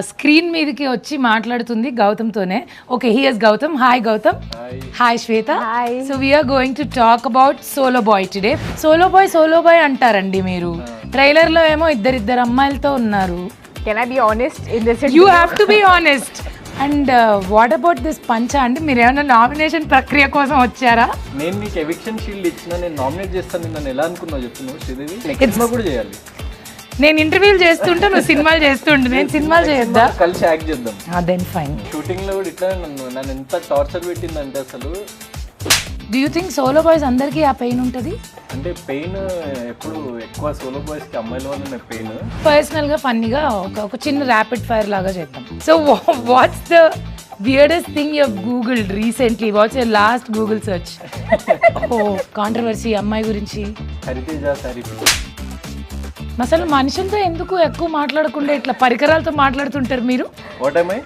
Screen మీదకి వచ్చి మాట్లాడుతుంది గౌతమ్తోనే. Okay, here's Gautam. Hi Gautam. Hi Shweta. So we're going to talk about solo boy today. Solo boy అంటారండి మీరు. ట్రైలర్లో ఏమో ఇద్దరు అమ్మాయిలతో ఉన్నారు. Can I be honest in this? You have to be honest. And what about this పంచా అండి? మీరు ఏమైనా నామినేషన్ ప్రక్రియ కోసం వచ్చారా? నేను నీకు ఎవిక్షన్ షీల్డ్ ఇచ్చిన, నేను నామినేట్ చేస్తాను. నన్ను ఎలా అనుకున్నావు చెప్పు నువ్వు? శ్రీదేవి సినిమా కూడా చేయాలి. నేను ఇంటర్వ్యూలు చేస్తుంటే నువ్వు సినిమాలు చేస్తుంటే నేను సినిమాలు చేయొద్దా? కలిసి యాక్ట్ చేద్దాం. Then fine. షూటింగ్ లో కూడా ఇట్లా నన్ను ఎంత టార్చర్ పెట్టిందంటే అసలు. Do you think solo boys అందరికీ ఆ పెయిన్ ఉంటుంది? అంటే పెయిన్ ఎప్పుడు ఎక్కువ సోలో బాయ్స్ కి అమ్మాయిల వల్ల పెయిన్. పర్సనల్ గా ఫన్నీగా ఒక చిన్న ర్యాపిడ్ ఫైర్ లాగా చేద్దాం. So what's the weirdest thing you have googled recently? What's your last Google search? Controversy అమ్మాయి గురించి. హరితేజ సారీ. అసలు మనుషులతో ఎందుకు ఎక్కువ మాట్లాడకుండా ఇట్లా పరికరాలతో మాట్లాడుతుంటారు మీరు? What am I?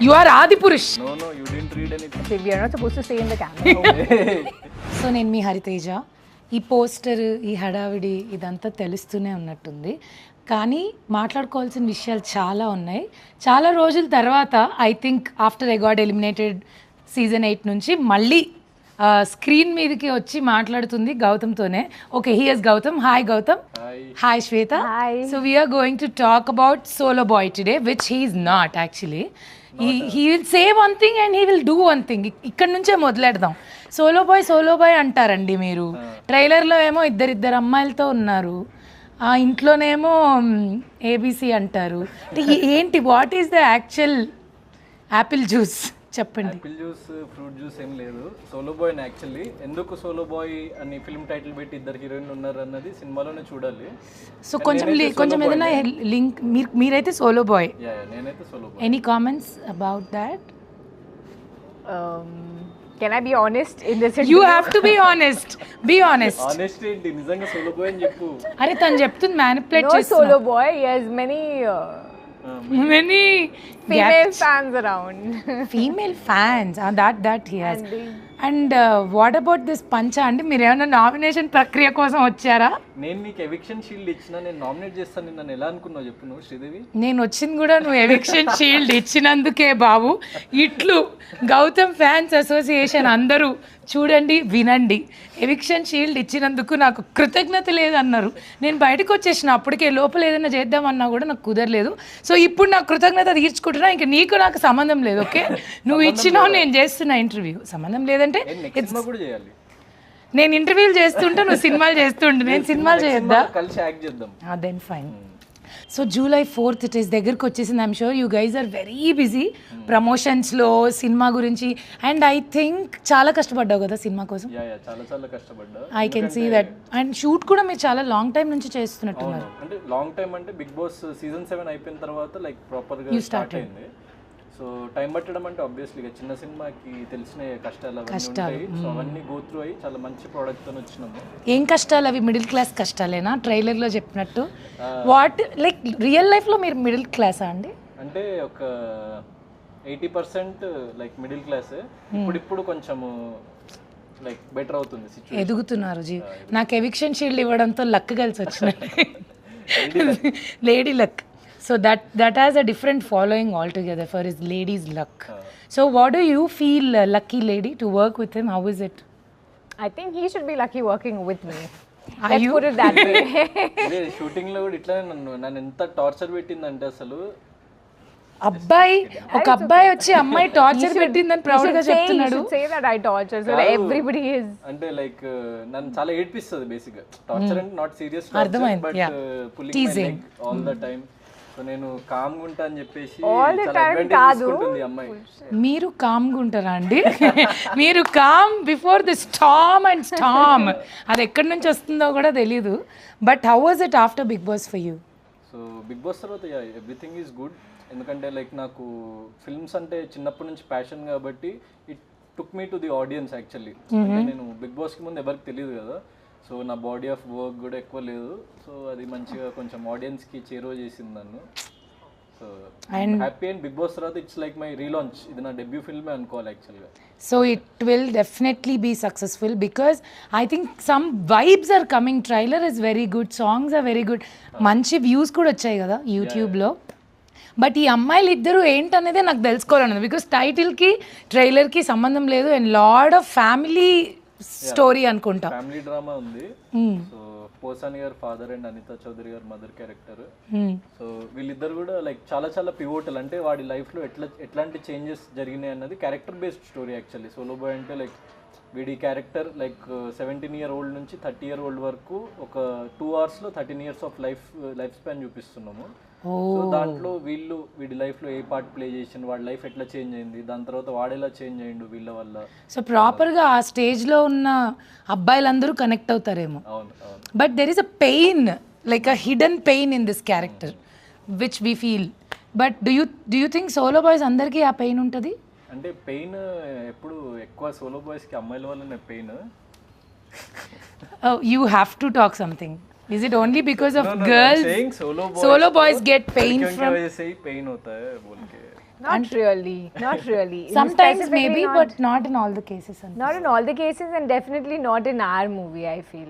You are Adipurush. No, you didn't read anything. We are not supposed to stay in the camera. So నేను మీ హరితేజ. ఈ పోస్టర్, ఈ హడావిడి ఇదంతా తెలుస్తూనే ఉన్నట్టుంది, కానీ మాట్లాడుకోవాల్సిన విషయాలు చాలా ఉన్నాయి. చాలా రోజుల తర్వాత I think after I got eliminated season 8 నుంచి మళ్ళీ స్క్రీన్ మీదకి వచ్చి మాట్లాడుతుంది గౌతమ్తోనే. Okay, here's Gautam. Hi Gautam. Hi Shweta. So we're going to talk about solo boy today, which he is not actually. He will say one thing and he will do one thing. ఇక్కడ నుంచే మొదలెడదాం. Solo boy అంటారండి మీరు. ట్రైలర్లో ఏమో ఇద్దరు అమ్మాయిలతో ఉన్నారు, ఆ ఇంట్లోనేమో ఏబీసీ అంటారు. ఏంటి, what is the actual apple juice చెప్పండి. యాపిల్ జ్యూస్, ఫ్రూట్ జ్యూస్ ఏం లేదు. Solo boy actually. ఎందుకు సోలో బాయ్ అని ఫిల్మ్ టైటిల్ పెట్టి ఇద్దరు హీరోయిన్లు ఉన్నారు అన్నది సినిమాలోనే చూడాలి. సో కొంచెం ఏదైనా లింక్. మీరైతే సోలో బాయ్. నేనైతే solo boy. Any comments about that? Can I be honest in this? You have to be honest. Be honest. Honest ఏంటి? నిజంగా సోలో బాయ్ అని చెప్పు. అరే తను చెప్తుంది మ్యానిపులేట్ No చేస్తున్నా. solo boy. He has many female fans around. Female fans. That he has. And what about this పంచా అండి? మీరు ఏమైనా నామినేషన్ ప్రక్రియ కోసం వచ్చారా? నేను నీకు ఎవిక్షన్ షీల్డ్ ఇచ్చిన, నేను నామినేట్ చేస్తాను. నన్ను ఎలా అనుకున్నావు చెప్పు నువ్వు? శ్రీదేవి నేను వచ్చింది కూడా నువ్వు ఎవిక్షన్ షీల్డ్ ఇచ్చినందుకే బాబు. ఇట్లు గౌతమ్ ఫ్యాన్స్ అసోసియేషన్ అందరూ చూడండి, వినండి. ఎవిక్షన్ షీల్డ్ ఇచ్చినందుకు నాకు కృతజ్ఞత లేదన్నారు. నేను బయటకు వచ్చేసిన అప్పటికే, లోపల ఏదైనా చేద్దామన్నా కూడా నాకు కుదరలేదు. సో ఇప్పుడు నాకు కృతజ్ఞత తీర్చుకుంటున్నా. ఇంకా నీకు నాకు సంబంధం లేదు. ఓకే, నువ్వు ఇచ్చినావు, నేను చేస్తున్నా ఇంటర్వ్యూ. సంబంధం లేదంటే కూడా చేయాలి. నేను ఇంటర్వ్యూలు చేస్తుంటే నువ్వు సినిమాలు చేస్తుంటే నేను సినిమాలు చేయొద్దా? కలిసి యాక్ట్ చేద్దాం. Then fine. So July 4th it is దగ్గరకు వచ్చేసింది. I'm sure you guys are very busy ప్రమోషన్స్లో, సినిమా గురించి. అండ్ ఐ థింక్ చాలా కష్టపడ్డావు కదా సినిమా కోసం. చాలా కష్టపడ్డా. I can see that. And shoot కూడా మీరు చాలా లాంగ్ టైం నుంచి చేస్తున్నట్టున్నారు. అంటే లాంగ్ టైం అంటే బిగ్ బాస్ సీజన్ 7 అయిపోయిన తర్వాత లైక్ ప్రాపర్గా స్టార్ట్ అయింది. సో టైం పట్టడం అంటే ఆబ్వియస్లీగా చిన్న సినిమాకి తెలిసిన కష్టాలు అవన్నీ ఉంటాయి. సో అవన్నీ గో త్రూ అయ్యి చాలా మంచి ప్రోడక్ట్తో వచ్చినాము. ఏం కష్టాలు అవి? మిడిల్ క్లాస్ కష్టాలేనా ట్రైలర్లో చెప్పినట్టు? వాట్ లైక్ రియల్ లైఫ్లో మీరు మిడిల్ క్లాసా అండి? అంటే ఒక 80% లైక్ మిడిల్ క్లాస్. ఇప్పుడు కొంచెము లైక్ బెటర్ అవుతుంది సిచ్యువేషన్. ఎదుగుతున్నారు జీ. నాకు ఎవిక్షన్ షీల్డ్ ఇవ్వడంతో లక్ కలిసి వచ్చినట్టు. Lady luck. So that has a different following altogether for his lady's luck. So what do you feel, lucky lady, to work with him? How is it? I think he should be lucky working with me. Are Let's you? put it that way. Shooting లో కూడా ఇట్లా నన్ను ఎంత torture పెట్టిందంటే అసలు. ఒక అబ్బాయి వచ్చి అమ్మాయి టార్చర్ పెట్టిందని ప్రౌడ్ గా చెప్తున్నాడు. Say that I torture, so that everybody is. అంటే లైక్ నన్ను చాలా ఏడ్పిస్తుంది బేసిక్ గా. టార్చర్ అంటే నాట్ సీరియస్ అర్థమైంది. But pulling my leg all the time. So నేను కామ్ గా ఉంటా అని చెప్పేసి చాలా అడ్వాంటేజ్ తీసుకుంటుంది అమ్మాయి. మీరు కామ్ గా ఉంటారా అండి? మీరు calm before the storm and storm. అది ఎక్కడి నుంచి వస్తుందో కూడా తెలీదు. But how was it after Bigg Boss for you? So Bigg Boss తర్వాత ఎవ్రీథింగ్ ఈజ్ గుడ్. ఎందుకంటే లైక్ నాకు ఫిల్మ్స్ అంటే చిన్నప్పటి నుంచి ప్యాషన్ కాబట్టి it took me to the audience actually. అంటే నేను బిగ్ బాస్కి ముందు ఎవరికి తెలియదు కదా. సో నా బాడీ ఆఫ్ వర్క్ కూడా ఎక్కువ లేదు. సో అది మంచిగా కొంచెం ఆడియన్స్కి చేరువ చేసింది నన్ను. So happy. And Bigg Boss తర్వాత ఇట్స్ లైక్ మై రీలాంచ్. ఇది నా డెబ్యూ ఫిల్మే అనుకోవాలి యాక్చువల్గా. So it will definitely be successful because I think some vibes are coming. Trailer is very good, songs are very good. మంచి views కూడా వచ్చాయి కదా యూట్యూబ్లో. బట్ ఈ అమ్మాయిలు ఇద్దరు ఏంటనేదే నాకు తెలుసుకోవాలన్నది బికాస్ టైటిల్కి ట్రైలర్కి సంబంధం లేదు and lot of family story అనుకుంటా. ఫ్యామిలీ డ్రామా ఉంది. సో పోసాని గారు ఫాదర్ అండ్ అనితా చౌదరి గారు మదర్ క్యారెక్టర్. సో వీళ్ళిద్దరు కూడా లైక్ చాలా చాలా పివోటల్, అంటే వాడి లైఫ్లో ఎట్లాంటి చేంజెస్ జరిగినాయి అన్నది character based story actually. Solo Boy అంటే లైక్ వీడి క్యారెక్టర్ లైక్ 17-year-old నుంచి 30-year-old వరకు ఒక 2 hours-లో 13 years ఆఫ్ లైఫ్ స్పాన్ చూపిస్తున్నాము. సో దాంట్లో వీడి లైఫ్లో ఏ పార్ట్ ప్లే చేసిండు, వాడి లైఫ్ ఎట్లా చేంజ్ అయింది, దాని తర్వాత వాడెలా చేంజ్ అయ్యిండు వీళ్ళ వల్ల. సో ప్రాపర్గా ఆ స్టేజ్లో ఉన్న అబ్బాయిలందరూ కనెక్ట్ అవుతారేమో. అవును అవును. But there is a pain, like a hidden pain in this character which we feel. But do you think solo boys అందరికీ ఆ పెయిన్ ఉంటుంది? అంటే పెయిన్ ఎప్పుడు ఎక్కువ సోలో బాయ్స్కి అమ్మాయిల వల్లనే pain. You have to talk something. Is it only because of girls? Solo boys get pain from. pain hota hai bol ke. Not really, not really. Sometimes Specifically maybe, not, but not in all the cases. not in all the cases, and definitely not in our movie, I feel.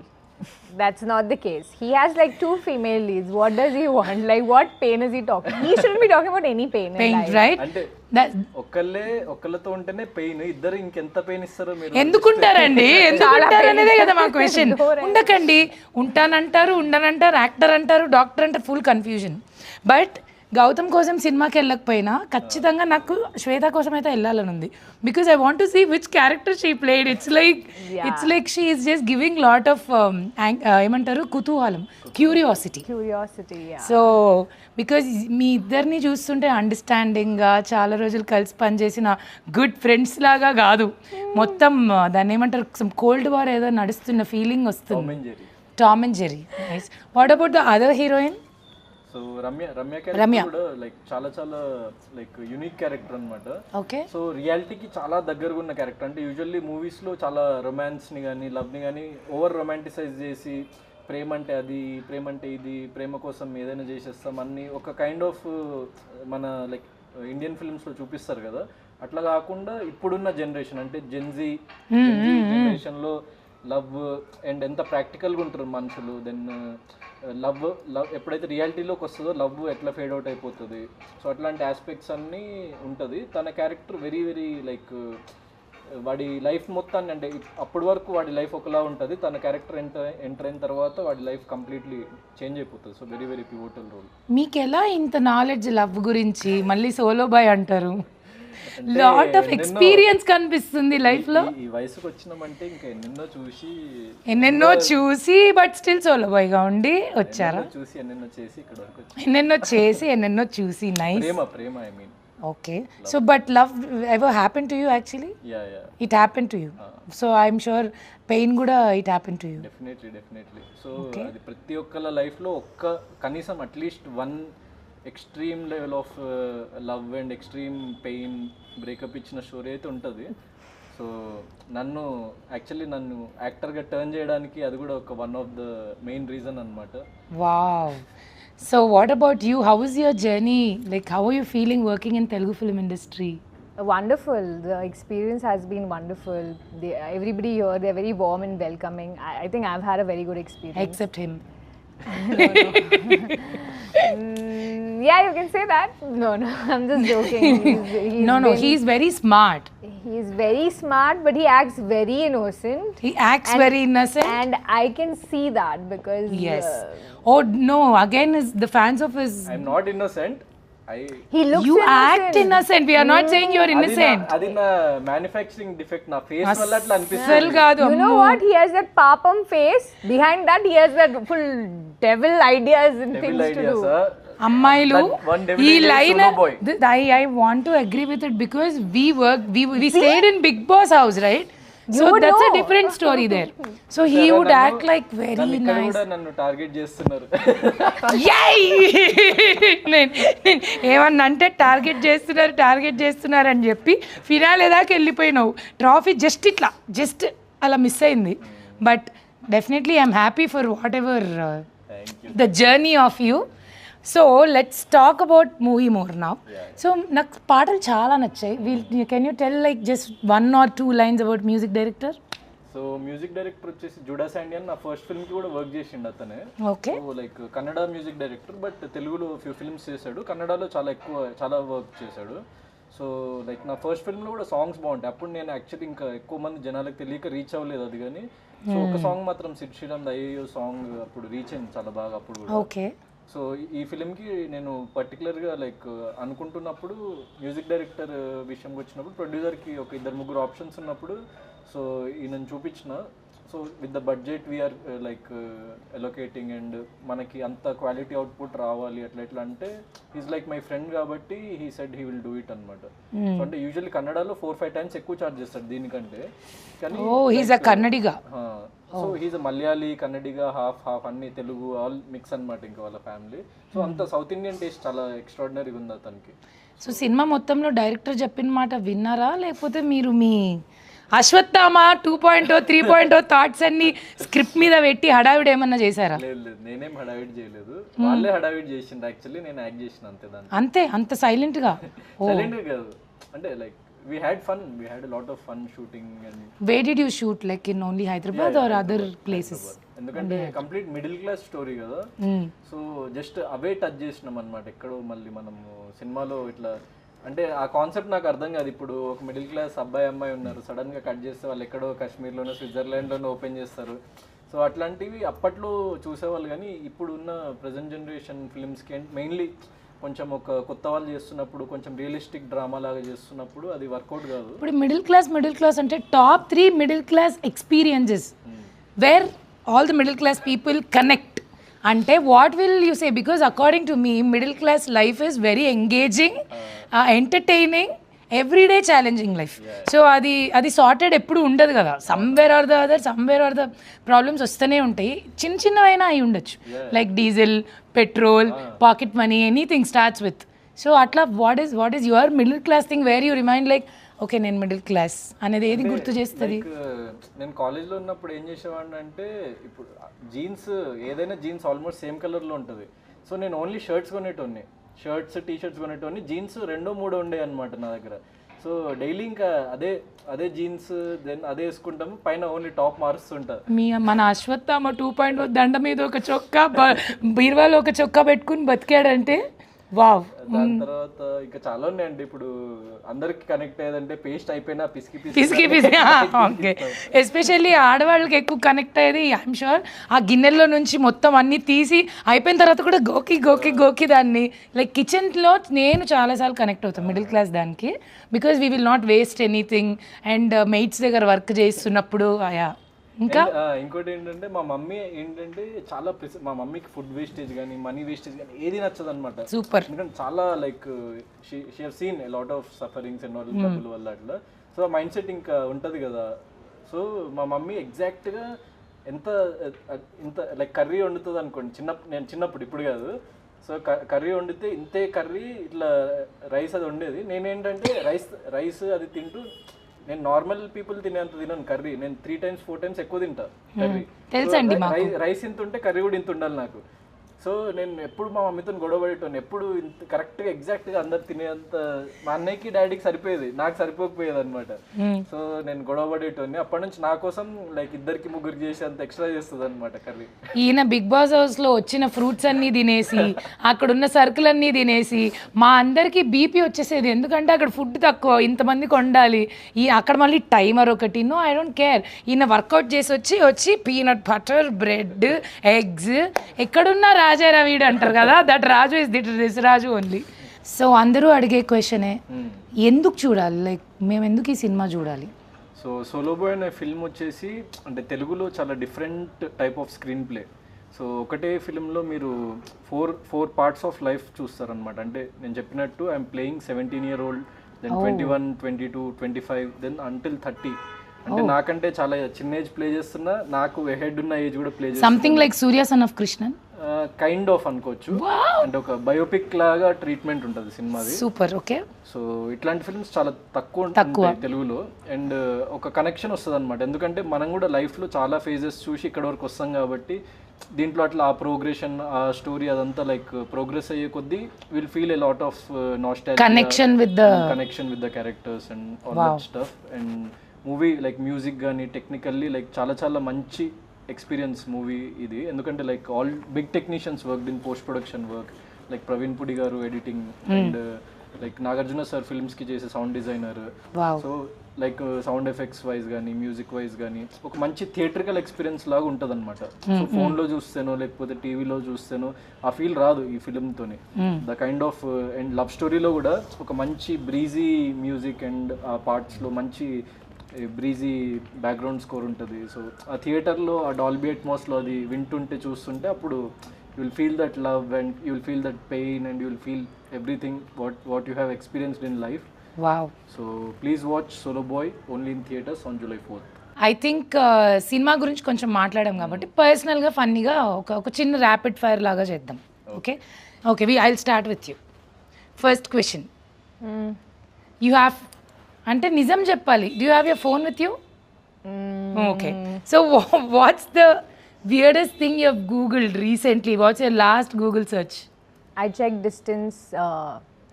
That's not the case. He has like 2 female leads. What does he want? Like what pain is he talking? He shouldn't be talking about any pain in Pain, life. right? అంటే ఒక్కళ్ళతో ఉంటేనే pain, ఇద్దరు ఇంకెంత pain ఇస్తారో మీరు. ఎందుకుంటారండి, ఎందుకుంటారు అనేదే కదా మా question. ఉండకండి, ఉంటానంటారు, ఉండనంటారు, యాక్టర్ అంటారు, డాక్టర్ అంటారు, ఫుల్ కన్ఫ్యూజన్. బట్ గౌతమ్ కోసం సినిమాకి వెళ్ళకపోయినా ఖచ్చితంగా నాకు శ్వేత కోసం అయితే వెళ్ళాలని ఉంది. Because I want to see which character she played. It's like she is just giving lot of ఏమంటారు కుతూహలం, క్యూరియాసిటీ. Yeah. సో బికాజ్ మీ ఇద్దరిని చూస్తుంటే అండర్స్టాండింగ్గా చాలా రోజులు కలిసి పనిచేసిన గుడ్ ఫ్రెండ్స్ లాగా కాదు, మొత్తం దాన్ని ఏమంటారు కోల్డ్ వార్ ఏదో నడుస్తున్న ఫీలింగ్ వస్తుంది. Tom and Jerry. Nice. What about the other heroine? So Ramya character కూడా లైక్ చాలా చాలా లైక్ యూనిక్ క్యారెక్టర్ అనమాట. ఓకే. సో రియాలిటీకి చాలా దగ్గరగా ఉన్న క్యారెక్టర్. అంటే యూజువల్లీ మూవీస్లో చాలా రొమాన్స్ని కానీ లవ్ని కానీ ఓవర్ రొమాంటిసైజ్ చేసి ప్రేమ అంటే అది, ప్రేమ అంటే ఇది, ప్రేమ కోసం ఏదైనా చేసేస్తాం అన్ని ఒక కైండ్ ఆఫ్ మన లైక్ ఇండియన్ ఫిల్మ్స్లో చూపిస్తారు కదా. అట్లా కాకుండా ఇప్పుడున్న జనరేషన్ అంటే జెన్జీ జనరేషన్లో లవ్ అండ్ ఎంత ప్రాక్టికల్గా ఉంటారు మనుషులు. దెన్ లవ్ ఎప్పుడైతే రియాలిటీలోకి వస్తుందో లవ్ ఎట్లా ఫేడ్ అవుట్ అయిపోతుంది. సో అట్లాంటి ఆస్పెక్ట్స్ అన్నీ ఉంటుంది. తన క్యారెక్టర్ వెరీ వెరీ లైక్ వాడి లైఫ్ మొత్తాన్ని, అంటే అప్పటి వరకు వాడి లైఫ్ ఒకలా ఉంటుంది, తన క్యారెక్టర్ ఎంటర్ అయిన తర్వాత వాడి లైఫ్ కంప్లీట్లీ చేంజ్ అయిపోతుంది. So very very pivotal role. మీకు ఎలా ఇంత నాలెడ్జ్ లవ్ గురించి? మళ్ళీ సోలో బాయ్ అంటారు, లాట్ ఆఫ్ ఎక్స్పీరియన్స్ కనిపిస్తుంది లైఫ్ లో. ఈ వయసుకు వచ్చినామంటే ఇంకా ఎన్నెన్నో చూసి బట్ స్టిల్ సోలో బాయ్ గా ఉండి వచ్చారా? ఎన్నెన్నో చేసి ఎన్నెన్నో చూసి. నైస్. ప్రేమ I mean. Okay. So but love ever happen to you actually? It happen to you. So I'm sure pain కూడా it happen to you. Definitely. So అది ప్రతి ఒక్కళ్ళ లైఫ్లో కనీసం అట్లీస్ట్ 1 extreme level of love and extreme pain breakup ఇచ్చిన story అయితే ఉంటుంది. సో నన్ను యాక్టర్గా టర్న్ చేయడానికి అది కూడా ఒక one of the main reason అనమాట. Wow. So what about you? How is your journey? Like how are you feeling working in Telugu film industry? Wonderful. The experience has been wonderful. Everybody here, they're very warm and welcoming. I think I've had a very good experience. Except him. Yeah, you can say that. No, I'm just joking. He's very smart. He's very smart, but he acts very innocent. He acts very innocent. And I can see that because... Yes. Oh, no. Again, the fans of his... I'm not innocent. He looks you innocent. Act innocent. We are not saying you're innocent. Adi na manufacturing defect na face valla atla anpistundi. Asal kaadu. You know what? He has that papam face. Behind that, he has that full devil ideas and things to do. అమ్మాయిలు ఈ line I want to agree with it because we stayed in Big Boss house, right? So that's a different story there. So he would act like very nice. Kuda nannu target chestunaru. Yay! ఏమన్నా అంటే target చేస్తున్నారు అని చెప్పి finale దాకా వెళ్ళిపోయినావు. Trophy just అలా miss అయింది. But definitely I'm happy for what ever the journey of you. So let's talk about movie more now. So నాకు పాటలు చాలా నచ్చాయి. Can you tell like just 1 or 2 lines about music director? So so music director వచ్చేసి జుడా Sandy అని నా first ఫిల్మ్కి కూడా work చేసిండు అతనే. Okay. So like Kannada music director, but తెలుగులో ఫ్యూ ఫిల్మ్స్ చేశాడు, కన్నడలో చాలా వర్క్ చేశాడు. సో లైక్ నా ఫస్ట్ ఫిల్మ్లో కూడా సాంగ్స్ బాగుంటాయి. అప్పుడు నేను యాక్చువల్లీ ఇంకా ఎక్కువ మంది జనాలకు తెలియక రీచ్ అవ్వలేదు అది, కానీ సో ఒక సాంగ్ మాత్రం సిడ్ శ్రీరామ్ అయ్యో సాంగ్ అప్పుడు రీచ్ అయింది చాలా బాగా అప్పుడు కూడా. ఓకే. సో ఈ ఫిలింకి నేను పర్టికులర్గా లైక్ అనుకుంటున్నప్పుడు మ్యూజిక్ డైరెక్టర్ విషయంకి వచ్చినప్పుడు ప్రొడ్యూసర్కి ఒక 2-3 ఆప్షన్స్ ఉన్నప్పుడు సో ఈయనను చూపించిన. So with the budget we're like allocating and మనకి అంత క్వాలిటీ అవుట్పుట్ రావాలి అట్లా అంటే ఈజ్ లైక్ మై ఫ్రెండ్ కాబట్టి he said he will do it అనమాట. సో అంటే యూజువల్లీ కన్నడలో 4-5 టైమ్స్ ఎక్కువ చార్జ్ చేస్తాడు దీనికంటే, కానీ Kannadiga. So he's Malayali Kannadiga half అన్ని తెలుగు ఆల్ మిక్స్ అనమాట ఇంకా వాళ్ళ ఫ్యామిలీ. సో అంత సౌత్ ఇండియన్ టేస్ట్ చాలా ఎక్స్ట్రాడినరీగా ఉంది అతనికి. సో సినిమా మొత్తంలో డైరెక్టర్ చెప్పిన మాట విన్నారా, లేకపోతే మీరు మీ అశ్వత్థామ 2.0 3.0 థాట్స్ అన్ని స్క్రిప్ట్ మీద పెట్టి హడావిడి ఏమన్నా చేశారా? లేదు, నేనేం హడావిడి చేయలేదు, వాళ్ళే హడావిడి చేసిండ్రు. యాక్చువల్లీ నేను యాక్ట్ చేసిన అంతే దాన్ని. అంత సైలెంట్ గా కాదు, అంటే like we had a lot of fun shooting. And where did you shoot, like in only Hyderabad or other places? ఎందుకంటే కంప్లీట్ మిడిల్ క్లాస్ స్టోరీ కదా, సో జస్ట్ అవే టచ్ చేసినాం అనమాట. ఎక్కడో మళ్ళీ మనము సినిమాలో ఇట్లా అంటే ఆ కాన్సెప్ట్ నాకు అర్థం కాదు. ఇప్పుడు ఒక మిడిల్ క్లాస్ అమ్మాయి ఉన్నారు, సడన్ గా కట్ చేస్తే వాళ్ళు ఎక్కడో కాశ్మీర్లోనో స్విట్జర్లాండ్లోనో ఓపెన్ చేస్తారు. సో అట్లాంటివి అప్పట్లో చూసేవాళ్ళు, కానీ ఇప్పుడు ఉన్న ప్రజెంట్ జనరేషన్ ఫిల్మ్స్కి మెయిన్లీ కొంచెం ఒక కొత్త వాళ్ళు చేస్తున్నప్పుడు కొంచెం రియలిస్టిక్ డ్రామా లాగా చేస్తున్నప్పుడు అది వర్కౌట్ కాదు. ఇప్పుడు మిడిల్ క్లాస్ అంటే top 3 middle class experiences where all the middle class people connect అంటే what will you say? Because according to me middle class life is very engaging, entertaining, everyday challenging life. So అది sorted ఎప్పుడు ఉండదు కదా, somewhere or the problems వస్తూనే ఉంటాయి. చిన్నవైనా అయి ఉండొచ్చు, like diesel, petrol, pocket money, anything starts with. So అట్లా what is your middle class thing where you remind like okay నేను మిడిల్ క్లాస్ అనేది ఏది గుర్తు చేస్తుంది? నేను కాలేజ్లో ఉన్నప్పుడు ఏం చేసేవాడిని అంటే, ఇప్పుడు జీన్స్ ఏదైనా జీన్స్ ఆల్మోస్ట్ సేమ్ కలర్లో ఉంటుంది. సో నేను ఓన్లీ షర్ట్స్ కొనేటోని, షర్ట్స్ టీ-షర్ట్స్ కొనేటోని, జీన్స్ 2-3 ఉండే అనమాట నా దగ్గర. సో డైలీ ఇంకా అదే జీన్స్ దెన్ అదే వేసుకుంటాము, పైన ఓన్లీ టాప్ మారుస్తుంటా. మన అశ్వత్థామ 2.0 దండ మీద ఒక చొక్కా, బీర్వాలో ఒక చొక్కా పెట్టుకుని బతికాడంటే వావ్. దాని తర్వాత ఇంకా చాలా ఉన్నాయండి. ఇప్పుడు అందరికి కనెక్ట్ అయ్యేదంటే పేస్ట్ అయిపోయినా పిసికి ఓకే. ఎస్పెషల్లీ ఆడవాళ్ళకి ఎక్కువ కనెక్ట్ అయ్యేది ఐఎమ్ షూర్ ఆ గిన్నెల్లో నుంచి మొత్తం అన్ని తీసి అయిపోయిన తర్వాత కూడా గోకి దాన్ని లైక్ కిచెన్లో నేను చాలాసార్లు కనెక్ట్ అవుతాను మిడిల్ క్లాస్ దానికి, because we will not waste anything. And mates దగ్గర వర్క్ చేస్తున్నప్పుడు ఇంకా ఇంకోటి ఏంటంటే మా మమ్మీ చాలా మా మమ్మీకి ఫుడ్ వేస్టేజ్ కానీ మనీ వేస్టేజ్ కానీ ఏది నచ్చదు అనమాట. సూపర్. ఎందుకంటే చాలా like she have seen a lot of sufferings and all డబ్బుల వల్ల అట్లా. సో ఆ మైండ్ సెట్ ఇంకా ఉంటుంది కదా. సో మా మమ్మీ ఎగ్జాక్ట్గా ఇంత లైక్ కర్రీ వండుతుంది అనుకోండి, నేను చిన్నప్పుడు, ఇప్పుడు కాదు. సో కర్రీ వండితే ఇంతే కర్రీ ఇట్లా రైస్ అది వండేది. నేనేంటంటే రైస్ అది తింటూ, నేను నార్మల్ పీపుల్ తినేంత తినను కర్రీ, నేను 3 times 4 times ఎక్కువ తింటా కర్రీ. రైస్ ఇంత ఉంటే కర్రీ కూడా ఇంత ఉండాలి నాకు. సో నేను ఎప్పుడు మా మమ్మీతో గొడవ పడేటోని, ఎప్పుడు ఇంత కరెక్ట్గా ఎగ్జాక్ట్గా అందరు తినేంత మా అన్నయ్యకి డాడీకి సరిపోయేది, నాకు సరిపోకపోయేది అనమాట. సో నేను గొడవ పడేటోని. అప్పటి నుంచి నా కోసం లైక్ 2-3 చేసి అంత ఎక్స్ట్రా చేస్తుంది అనమాట కర్రీ. ఈయన బిగ్ బాస్ హౌస్లో వచ్చిన ఫ్రూట్స్ అన్నీ తినేసి అక్కడున్న సరుకులన్నీ తినేసి మా అందరికీ బీపీ వచ్చేసేది. ఎందుకంటే అక్కడ ఫుడ్ తక్కువ, ఇంతమందికి వండాలి, అక్కడ మళ్ళీ టైమర్ ఒకటి. No I don't care. ఈయన వర్కౌట్ చేసి వచ్చి పీనట్ బటర్, బ్రెడ్, ఎగ్స్, ఎక్కడున్నా రాజారా వీడు అంటారు కదా, that Raju is this Raju only. So అందరూ అడిగే క్వశ్చనే, ఎందుకు చూడాలి, లైక్ మేము ఎందుకు ఈ సినిమా చూడాలి? సో సోలో బాయ్ అనే ఫిల్మ్ వచ్చేసి అంటే తెలుగులో చాలా different type of screenplay. So ఒకటే ఫిల్మ్లో మీరు ఫోర్ పార్ట్స్ ఆఫ్ లైఫ్ చూస్తారనమాట. అంటే నేను చెప్పినట్టు I'm playing 17-year-old, then 21, 22, 25, then until 30. అంటే నాకంటే చాలా చిన్న ఏజ్ ప్లే చేస్తున్నా, నాకు హెడ్ ఉన్న ఏజ్ కూడా ప్లే చేస్తున్నా. Something like Surya son of Krishnan kind of అనుకోవచ్చు. అంటే ఒక బయోపిక్ లాగా ట్రీట్మెంట్ ఉంటుంది సినిమాది. సూపర్. ఓకే. సో ఇట్లాంటి ఫిల్మ్స్ చాలా తక్కువ ఉంటాయి తెలుగులో. అండ్ ఒక కనెక్షన్ వస్తుంది అనమాట, ఎందుకంటే మనం కూడా లైఫ్లో చాలా ఫేజెస్ చూసి ఇక్కడ వరకు వస్తాం కాబట్టి దీంట్లో అట్లా ఆ ప్రోగ్రెషన్, ఆ స్టోరీ అదంతా లైక్ ప్రోగ్రెస్ అయ్యే కొద్దీ will feel a lot of nostalgia, connection with the characters and all that stuff. And movie like music కానీ టెక్నికల్లీ లైక్ చాలా చాలా మంచి ఎక్స్పీరియన్స్ మూవీ ఇది. ఎందుకంటే like all big technicians work in post production work, like Praveen Pudi garu editing and like Nagarjuna sir ఫిల్మ్స్కి చేసే sound designer. So like sound effects wise కానీ music wise కానీ ఒక మంచి థియేట్రికల్ ఎక్స్పీరియన్స్ లాగా ఉంటుంది అనమాట. సో ఫోన్లో చూస్తేనో లేకపోతే టీవీలో చూస్తేనో ఆ ఫీల్ రాదు ఈ ఫిల్మ్తోని. The kind of and love స్టోరీలో కూడా ఒక మంచి బ్రీజీ మ్యూజిక్ అండ్ ఆ పార్ట్స్లో మంచి బ్రీజీ బ్యాక్గ్రౌండ్ స్కోర్ ఉంటుంది. సో ఆ థియేటర్లో ఆ డాల్బీ అట్మాస్లో అది వింటుంటే చూస్తుంటే అప్పుడు you will feel that love and you will feel that pain and you will feel everything what you have experienced in life. Wow. So please watch Solo Boy only in theaters on July 4th. I think cinema గురించి కొంచెం మాట్లాడాం కాబట్టి పర్సనల్గా ఫన్నీగా ఒక చిన్న rapid fire లాగా చేద్దాం. Okay okay I will start with you. First question, you have అంటే నిజం చెప్పాలి, do you have your phone with you? Okay, so what's the weirdest thing you have googled recently? What's your last Google search? I checked distance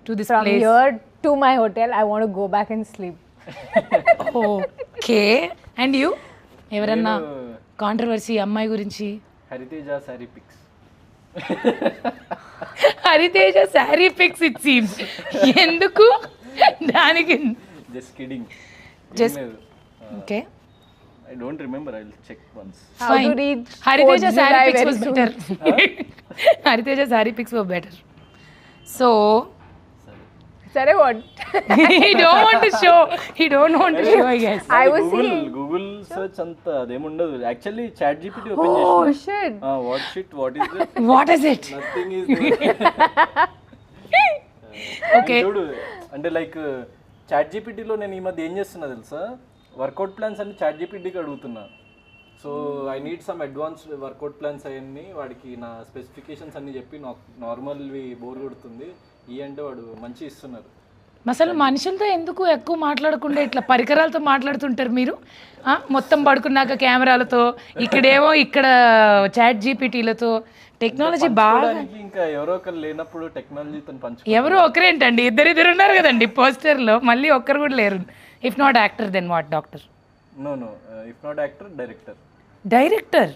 To this from place? here to my hotel. I want to go back and sleep. Okay. And you? ఎవరన్నా controversy అమ్మాయి గురించి? Hariteja sari pics. Hariteja sari pics it seems. ఎందుకు దానికి? Just kidding. Just okay. I don't remember. I'll check once. How to reach Hariteja 4th saree July pics very was soon. better. Hariteja saree pics were better. So Sorry, what? he don't want to show. He don't want to show, I guess. I was seeing. Google search అంతా అదేముండదు. Actually chat GPT open Oh చేసిన. shit. What shit? What is it? What is it? Nothing is Okay. చూడు అంటే like chat జీపీటీలో నేను ఈ మధ్య ఏం చేస్తున్నా తెలుసా, వర్కౌట్ ప్లాన్స్ అన్ని చాట్ జీపీటీకి అడుగుతున్నా. So I need some advanced work out plans అవన్నీ వాడికి నా స్పెసిఫికేషన్స్ అన్ని చెప్పి నార్మల్వి బోర్ కొడుతుంది ఈ అంటే వాడు మంచి ఇస్తున్నారు. అసలు మనుషులతో ఎందుకు ఎక్కువ మాట్లాడకుండా ఇట్లా పరికరాలతో మాట్లాడుతుంటారు మీరు? మొత్తం పడుకున్నాక కెమెరాలతో, ఇక్కడేమో ఇక్కడ చాట్ జీపీటీలతో టెక్నాలజీ బాగా. ఇంకా ఎవరో ఒకరు లేనప్పుడు టెక్నాలజీతో పంచు. ఎవరో ఒకరేంటండి, ఇద్దరు ఉన్నారు కదండి పోస్టర్లో, మళ్ళీ ఒక్కరు కూడా లేరు. If not actor then what? Doctor? No if not actor director. Director?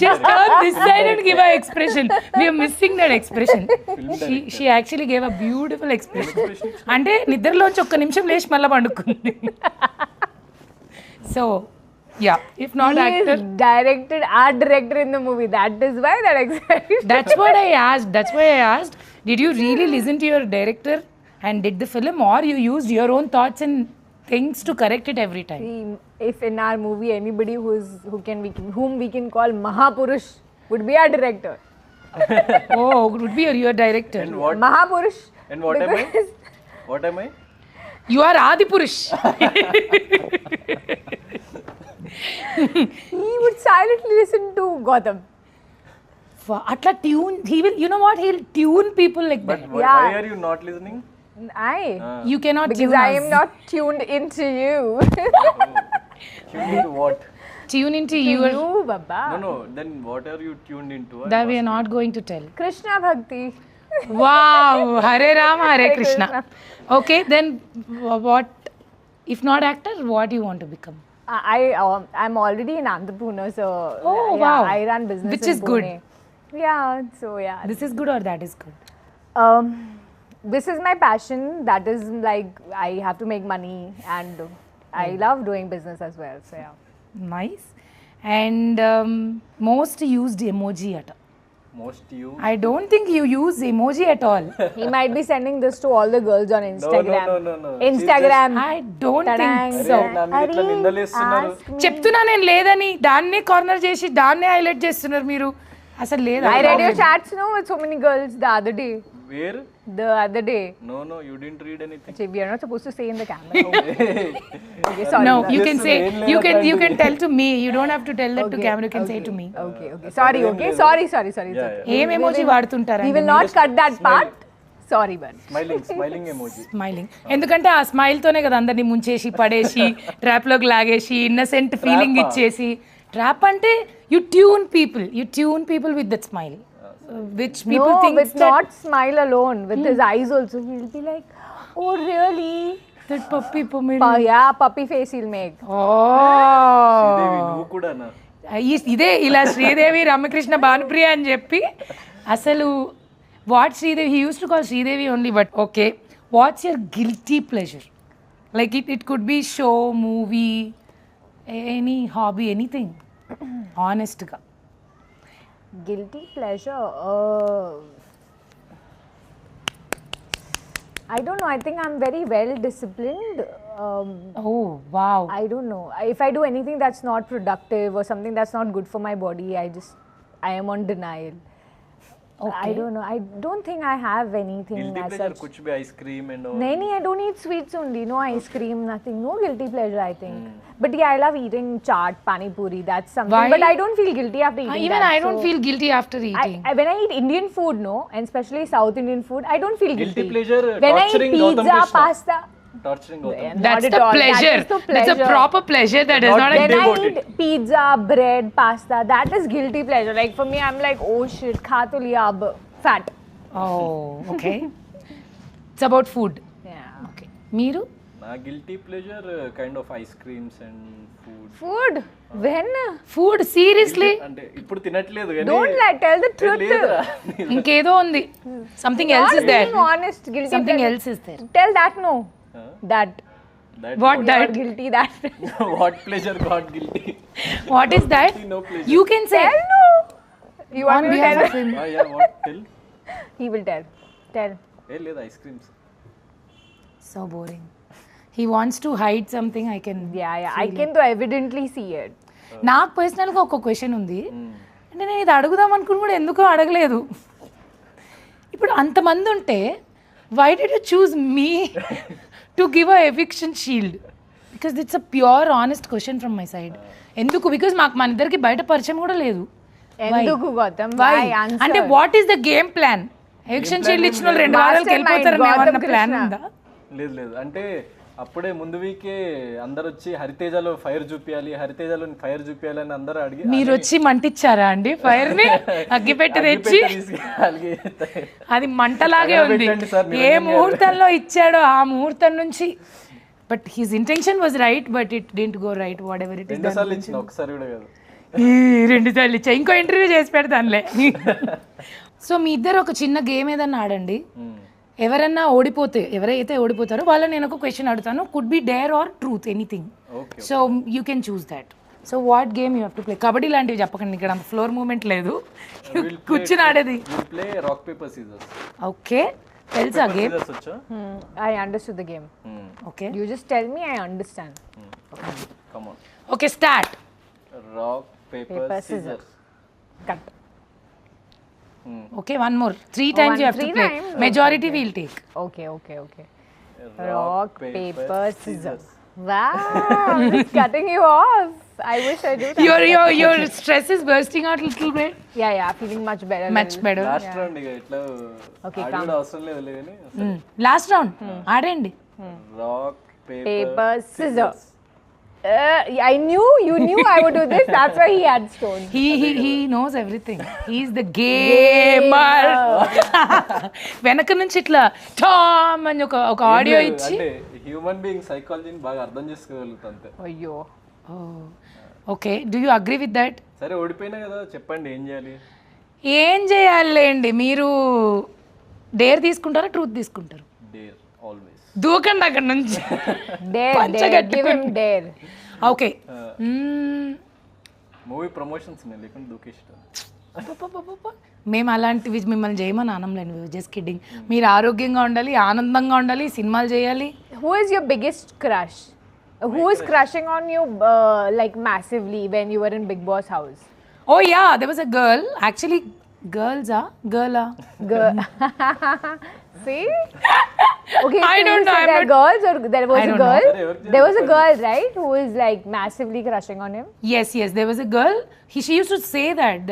Just turn this side and give an expression. We are missing that expression. She actually gave a beautiful expression. అంటే నిద్రలోంచి ఒక్క నిమిషం లేచి మళ్ళీ పండుకుంది. So yeah, if not He actor. is directed art director in the movie. That is why that excited. That's what I asked. That's why I asked. Did you really listen to your director and did the film, or you used your own thoughts and things to correct it every time? See, if in our movie anybody whom we can call Mahapurush would be our director. Oh, would be your director. And what? Mahapurush. And what am I? because What am I? You are Adipurush. he would silently listen to Gotham. Atla tune, he will, you know what, he'll tune people like But that. why Yeah. are you not listening? You cannot Because tune I us. am not tuned into you. Tuned into what? Tune into To you. you, Baba. No. Then what are you tuned into? That we are not going to tell. Krishna Bhakti. Wow, Hare Rama, Hare Hare Krishna. Krishna. Okay, then what, if not actor, what do you want to become? I'm already an entrepreneur, so Oh, yeah, wow. I run business Which in is good. Pune. Yeah, so yeah. This is good or that is good? This is my passion. That is like I have to make money, and I love doing business as well. So yeah. Nice. And most used emoji at all. Most you. I don't think you use emoji at all. He might be sending this to all the girls on Instagram. No. Instagram. I don't Ta-dang. think so. నా మీద ఇట్లా నిందలేస్తున్నారు. ask me. చెప్తున్నా నేను లేదని, దాన్నే corner చేసి దాన్నే highlight చేస్తున్నారు మీరు. అసలు లేదా? I read your chats, no, with so many girls the other day. Where? The other day. No, you didn't read anything. Actually, we are not supposed to say in the camera. Okay, sorry. No, sir. you can Just say, rain you can leela tell to me. You don't have to tell that to Okay, camera. You can say okay, to me. Okay. Sorry, okay. Sorry. It's Yeah, okay. ఏం emoji వాడుతుంటారా? We will not cut that part. Sorry, but. Smiling emoji. Smiling. ఎందుకంటే ఆ smile తోనే కదా అందరినీ ముంచేసి పడేసి trap లోకి లాగేసి ఇన్నసెంట్ ఫీలింగ్ ఇచ్చేసి. ట్రాప్ అంటే you tune people with that smile, which people No, think with that not smile alone. With his eyes also, he'll be like, "Oh, really? That puppy పొమ్మిడి Yeah, puppy face he'll make. ఓ శ్రీదేవి నువ్వు కూడా ఇదే ఇలా శ్రీదేవి రమ్యకృష్ణ భానుప్రియ అని చెప్పి అసలు what Sridevi he used to call Sridevi only but okay what's your guilty pleasure like it could be show movie any hobby anything ఆనెస్ట్గా Guilty pleasure. I don't know. I think I'm very well disciplined. Oh wow I don't know. If I do anything that's not productive or something that's not good for my body, I am on denial. I don't know. I don't think I have anything guilty as pleasure such. కుచ్ బి ice cream and Naini, I don't eat sweets only. No ice cream, nothing. No guilty pleasure, I think. But yeah, I love eating chaat, pani puri. That's something. Why? But I don't feel guilty after eating even that. I don't so feel guilty after eating when I eat Indian food, no, and especially South Indian food, I don't feel guilty. Guilty pleasure, When I eat torturing Gautam pizza, Krishna. pasta. Torturing అవుతుంది that's Not at the all. That pleasure is the that's a pleasure. proper pleasure that is Not not a When I devoted. eat pizza, bread, pasta, that is guilty pleasure. Like for me, I'm like, oh shit, kha to liya ab, fat. oh okay it's about food Yeah. okay మీరు నా guilty pleasure kind of ice creams and food Food? When? Food seriously అంటే ఇప్పుడు తినట్లేదు కానీ Don't lie, tell the truth. లేదురా ఇంకేదో ఉంది something Not else is there being honest, guilty something pleasure. Else is there Tell that no. That. what You're that guilty that. What pleasure got guilty what is that no pleasure. you can say Tell no. You want on me to behalf tell? of him yeah what tell He will tell. Tell. ఏ లేదు ice creams so boring he wants to hide something I can Yeah. I can though evidently see it. నాకు పర్సనల్గా ఒక question ఉంది అంటే నేను ఇది అడుగుదాం అనుకుని కూడా ఎందుకో అడగలేదు ఇప్పుడు అంతమంది ఉంటే why did you choose me to give a eviction shield because it's a pure honest question from my side ఎందుకు బికాస్ మాకు మన ఇద్దరికి బయట పరిచయం కూడా లేదు ఎందుకు గౌతమ్? Why? Why? Answer. అంటే what is the game plan eviction shield ఇచ్చిన వాళ్ళు 2 వారాలకు Mastermind, వెళ్ళిపోతారని ఏమన్నా Gautam ప్లాన్ Krishna. ఉందా లేదు లేదు అంటే అప్పుడే ముందు వీకే అందరు వచ్చి హరితేజలో ఫైర్ చూపించాలి హరితేజలో ఫైర్ చూపించాలి అని అందరూ అడిగి మీరు వచ్చి మంటిచ్చారా అండి ఫైర్ ని అగ్గిపెట్టి తెచ్చి అది మంటలాగే ఉంది పెట్టండి సార్, ఏ ముహూర్తంలో ఇచ్చాడో ఆ ముహూర్తం నుంచి but his intention was right but it didn't go right what ever it is రెండుసార్లు ఇచ్చిన ఒకసారి కూడా కాదు 2 సార్లు ఇచ్చా ఇంకో ఇంటర్వ్యూ చేసి పెడతానులే సో మీ ఇద్దరు ఒక చిన్న గేమ్ ఏదన్నా ఆడండి ఎవరన్నా ఓడిపోతే ఎవరైతే ఓడిపోతారో వాళ్ళని నేను ఒక క్వశ్చన్ అడుగుతాను could be dare or truth anything okay so you can choose that so what game you have to play kabaddi లాంటివి చెప్పకండి ఇక్కడ ఫ్లోర్ మూమెంట్ లేదు కూర్చుని ఆడేది will play rock paper scissors okay తెలుసా గేమ్ సీజర్స్ వచ్చా I understood the game. Okay You just tell me, I understand. Come on okay start rock paper Paper, scissors Cut. Okay one more 3 times you have to 3 play times? majority we'll take Okay. Rock, paper, scissors. Wow, I'm just cutting you off. I wish I do that. your stress is bursting out little bit Yeah, feeling much better. much better last round ఇక ఎట్లా Okay, ఆడడం అవసరం లేదు కానీ last round ఆడండి rock Paper, paper scissors. I knew you knew I would do this. That's why he had stones. he knows everything he's the gamer వెనక నుంచి ఇట్లా టామ్ అని ఒక ఆడియో ఇచ్చి అంటే హ్యూమన్ బీయింగ్ సైకాలజీని బాగా అర్థం చేసుకోగలుగుతా అంతే Ayyo. Okay do you agree with that సరే ఓడిపోయినా కదా చెప్పండి ఏం చేయాలి ఏం చేయాలండి మీరు డేర్ తీసుకుంటారా ట్రూత్ తీసుకుంటారు డేర్ ఆల్వేస్ దూకండి అక్కడ నుంచి Dare. Give him dare. Okay movie promotions ఉన్నాయి లేకుండా దూకేష్టం మేము అలాంటివి మిమ్మల్ని చేయమని ఆనంలేండి జస్ట్ కిడ్డింగ్ మీరు ఆరోగ్యంగా ఉండాలి ఆనందంగా ఉండాలి సినిమాలు చేయాలి Who is your biggest crush? Who is crushing on you like massively when you were in Big Boss house? Oh yeah they was a girl actually గర్ల్సా గర్లా Girl. See? Okay, I so don't you know, said I'm there are girls or there was I a don't know. girl? There was a girl, right, who is like massively crushing on him? yes there was a girl she used to say that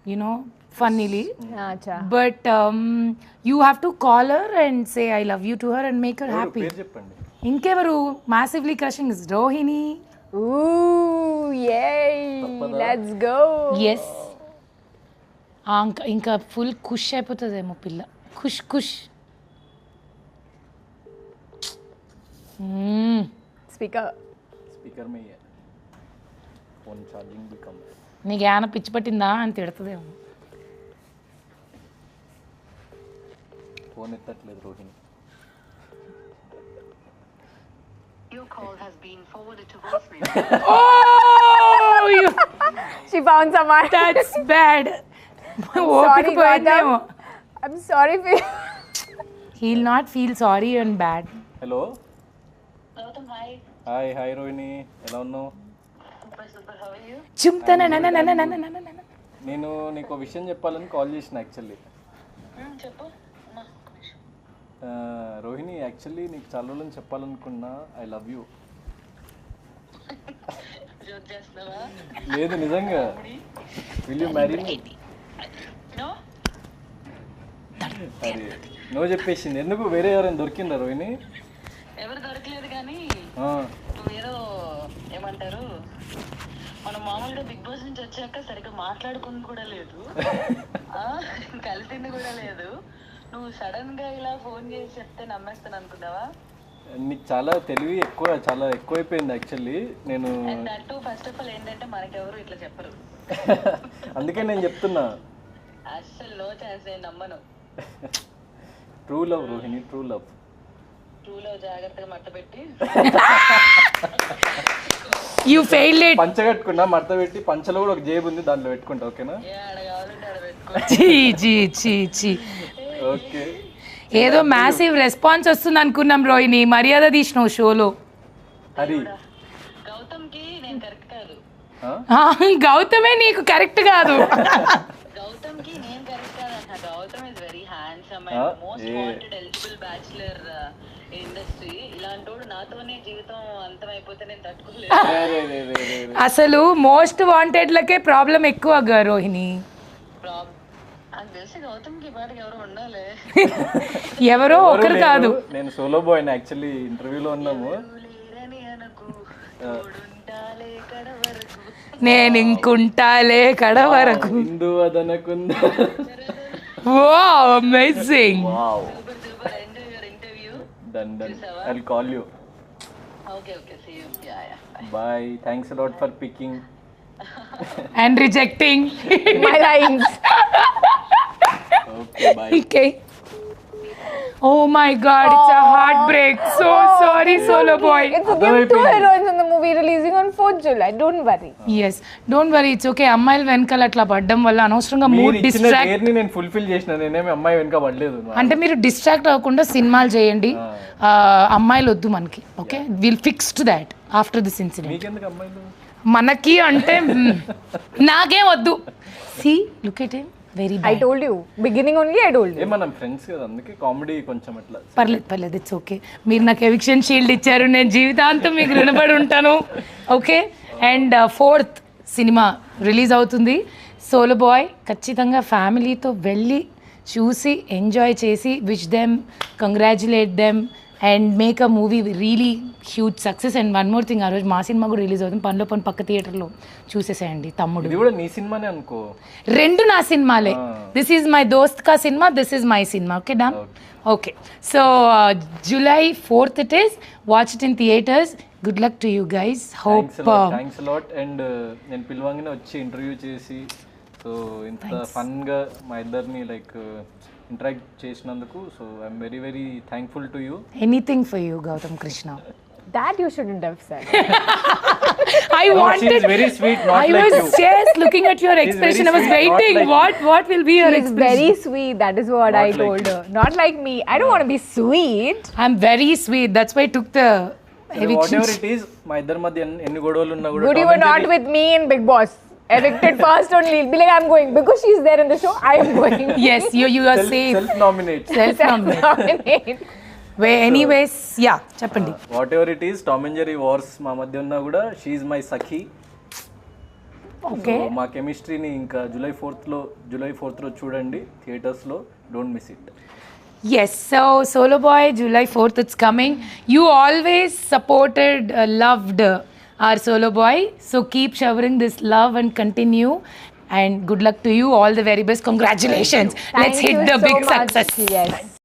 you know funnily Acha. but you have to call her and say I love you to her and make her happy పేరు చెప్పండి ఇంకెవరు massively crushing is Rohini Ooh, yay! Let's go. Yes ఇంకా full ఖుష్ అయిపోతుందేమో పిల్ల ఖుష్ Speaker. Speaker में ही है phone charging भी कम है నీకు ఏమైనా పిచ్చి పట్టిందా అని తిడుతుందేమో. फोन ఎత్తట్లేదు Rohini Your call has been forwarded to voicemail. Oh, She found someone. that's bad. ఓపిక Sorry, పోయిందేమో. Gautam. I'm sorry for you. He'll not feel sorry and bad. Hello Gautam, hi. Hi hi Rohini ఎలా ఉన్నావు Super, how are you? చుంతన నేను నీకు ఒక విషయం చెప్పాలని call చేసిన actually చెప్పు. రోహిణి యాక్చువల్లీ నీకు చాలా రోజులు చెప్పాలనుకున్నా ఐ లవ్ యూ జోక్ చేస్తున్నావా? లేదు నిజంగా will you marry me No? అరే నువ్వు చెప్పేసింది ఎందుకు వేరే ఎవరైనా దొరికిందా రోహిణి ఎవరు దొరకలేదు కానీ ఆ, నువ్వేదో ఏమంటారు మనం మామూలుగా బిగ్ బాస్ నుంచి వచ్చాక సరిగ్గా మాట్లాడుకుంది కూడా లేదు ఆ, కలిసింది కూడా లేదు. నువ్వు సడన్ గా ఇలా ఫోన్ చేసి చెప్తే నమ్మేస్తాను అనుకున్నావా? నీకు చాలా తెలివి ఎక్కువ చాలా ఎక్కువైపోయింది యాక్చువల్లీ నేను and that first of all ఏంటంటే మనకెవరు ఇట్లా చెప్పరు. అందుకే నేను చెప్తున్నా అస్సలు నో ఛాన్స్, నేను నమ్మను. True love Rohini true love ట్రూలో జాగ్రత్తగా మట్ట పెట్టి You failed it. పంచ కట్టుకున్నా మడత పెట్టి పంచలో కూడా ఒక జేబు ఉంది దాంట్లో పెట్టుకుంటా ఓకేనా ఏ ఆడ కావాలంటే ఆడ పెట్టుకో. చీ. ఓకే ఏదో మ్యాసివ్ రెస్పాన్స్ వస్తుంది అనుకున్నాం రోహిణి, మర్యాద తీసినావు షోలో. హరి గౌతమ్కి నేను కరెక్ట్ కాదు. గౌతమే నీకు కరెక్ట్ కాదు. గౌతమ్కి నేను కరెక్ట్ కాదు అంట. Gautam is very handsome and most wanted eligible bachelor industry. ఇలాంటోడు నాతోనే జీవితం అంతమైపోతే నేను తట్టుకోలేదు. అసలు మోస్ట్ వాంటెడ్లకే ప్రాబ్లం ఎక్కువ రోహిణి. నాకు తెలిసి గౌతమ్కి పాటికి ఎవరు ఉండాలి. ఎవరో ఒకరు కాదు. నేను సోలో బాయ్ యాక్చువల్లీ ఇంటర్వ్యూలో ఉన్నాము లేరని అనకు, తోడుంటాలే కడ వరకు. నేను ఇంకుంటాలే కడ వరకు. హిందూ అదనకుందా wow amazing. Wow super enjoy your interview. Done I will call you okay see you. Yeah bye thanks a lot for picking And rejecting. My lines. okay bye Okay. Oh my god, it's a heartbreak. So sorry, Solo Boy. It's okay. We have 2 heroines in the movie releasing on 4th July. Don't worry. Yes, don't worry, it's okay. అమ్మాయిలు వెనకాల అట్లా పడ్డం వల్ల అనవసరంగా mood మీరు ఇచ్చిన distract. Dare ని నేను ఫుల్ఫిల్ చేసిన నేనేమి అమ్మాయి వెనక పడలేదు అంటే మీరు డిస్ట్రాక్ట్ అవ్వకుండా సినిమాలు చేయండి. అమ్మాయిలు వద్దు మనకి. Okay, will fix to that after this incident. మీకెందుకు అమ్మాయిలు మనకి అంటే నాకేం వద్దు. See look at him, very I bad. told you. Beginning only I told you. ఏ మనం ఫ్రెండ్స్ కదా అందుకే కామెడీ కొంచెం అట్లా పర్లేదు ఇట్స్ ఓకే. మీరు నాకు ఎవిక్షన్ షీల్డ్ ఇచ్చారు, నేను జీవితాంతం మీకు రుణపడి ఉంటాను. Okay, and 4th cinema release అవుతుంది సోలో బాయ్. ఖచ్చితంగా ఫ్యామిలీతో వెళ్ళి చూసి ఎంజాయ్ చేసి wish them, congratulate them and make a movie really huge success. And one more thing, ఆ రోజు మా సినిమా కూడా రిలీజ్ అవుతుంది. పనిలో పని పక్క థియేటర్లో చూసేసేయండి. తమ్ముడు ఇది కూడా నీ సినిమానే అనుకో. రెండు నా సినిమాలే. దిస్ ఈజ్ మై దోస్త్ కా cinema, this is my cinema. Okay done. Okay, so July 4th it is. Watch it in theaters. Good luck to you guys. Hope thanks a lot. And నేను పిలవంగానే వచ్చి ఇంటర్వ్యూ చేసి సో ఇంత fun గా మా ఇద్దరిని like interact చేసినందుకు so I'm very very thankful to you. anything for you, Gautam Krishna. That you shouldn't have said. I wanted. She is very sweet, not I like was you. just looking at your She's expression. I very was sweet, not waiting. like What will be your She's expression? very sweet. That is what Not I like told you. her. Not like me. I don't want to be sweet. I'm very sweet. That's why I took the what eviction. Ever it is మా ఇద్దరి మధ్య ఎన్ని గొడవలు ఉన్నా కూడా Good, you were not with me in Big Boss. Evicted first only. Be like, I'm going. Because she's there in the show, I am going. Yes, you are safe. Self nominate. Self-nominate. Anyways, yeah, చెప్పండి. What ever it is Tom and Jerry wars మా మధ్య ఉన్నా కూడా she my Sakhi. Okay. మా కెమిస్ట్రీని ఇంకా July 4th లో చూడండి థియేటర్స్లో. Don't miss it. Yes, so Solo Boy, July 4th, it's coming. You always supported, loved our Solo Boy. So keep showering this love and continue. And good luck to you. All the very best. Congratulations. Let's Thank hit you the so big much. success. Yes.